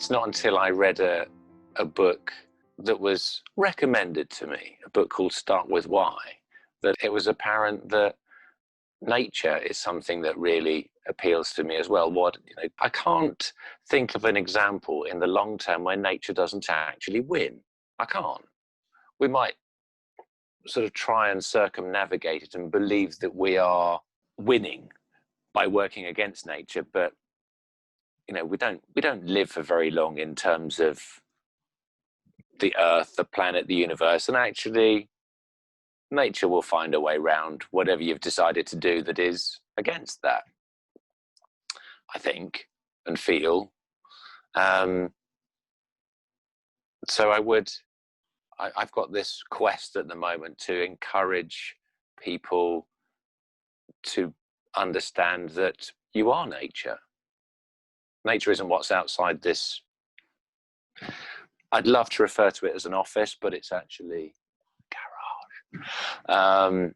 it's not until I read a book that was recommended to me, a book called Start With Why, that it was apparent that nature is something that really appeals to me as well. I can't think of an example in the long term where nature doesn't actually win. I can't. We might sort of try and circumnavigate it and believe that we are winning by working against nature, but we don't live for very long in terms of the earth, the planet, the universe, and actually nature will find a way around whatever you've decided to do that is against that, I think, and feel. So I've got this quest at the moment to encourage people to understand that you are nature. Nature isn't what's outside this. I'd love to refer to it as an office, but it's actually a garage.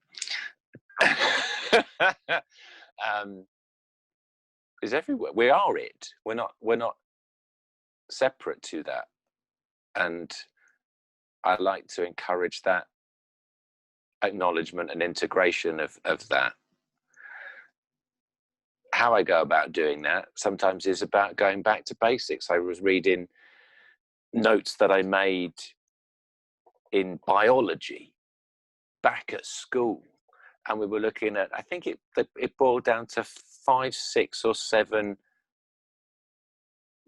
Is everywhere. We are it. We're not separate to that. And I like to encourage that acknowledgement and integration of that. How I go about doing that sometimes is about going back to basics. I was reading notes that I made in biology back at school, and we were looking at, I think it boiled down to 5, 6 or 7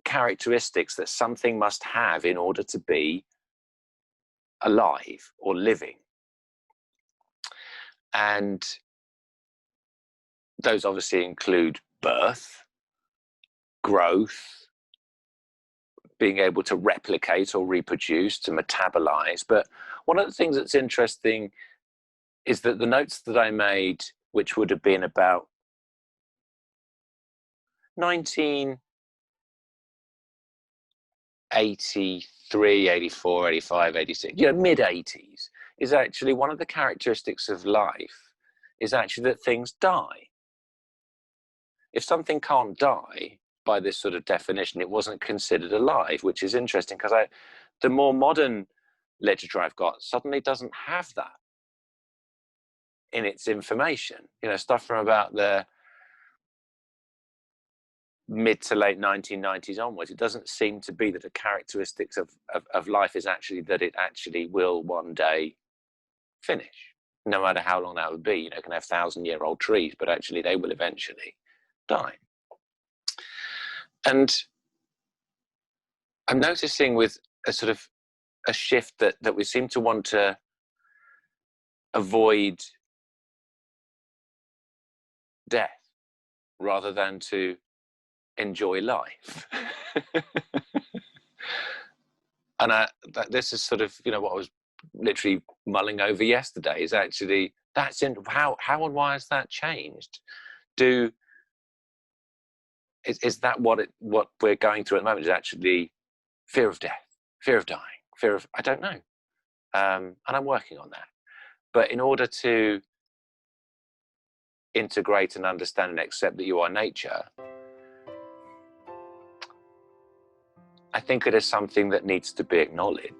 characteristics that something must have in order to be alive or living. And those obviously include birth, growth, being able to replicate or reproduce, to metabolize. But one of the things that's interesting is that the notes that I made, which would have been about 1983, 84, 85, 86, mid-80s, is actually one of the characteristics of life is actually that things die. If something can't die, by this sort of definition, it wasn't considered alive, which is interesting because the more modern literature I've got suddenly doesn't have that in its information. Stuff from about the mid to late 1990s onwards, it doesn't seem to be that the characteristics of life is actually that it actually will one day finish, no matter how long that would be. You can have 1,000-year-old trees, but actually they will eventually die. And I'm noticing with a sort of a shift that we seem to want to avoid death rather than to enjoy life. And this is sort of, what I was literally mulling over yesterday is actually, that's in how and why has that changed? Is that what we're going through at the moment, is actually fear of death, fear of dying, I don't know. And I'm working on that. But in order to integrate and understand and accept that you are nature, I think it is something that needs to be acknowledged.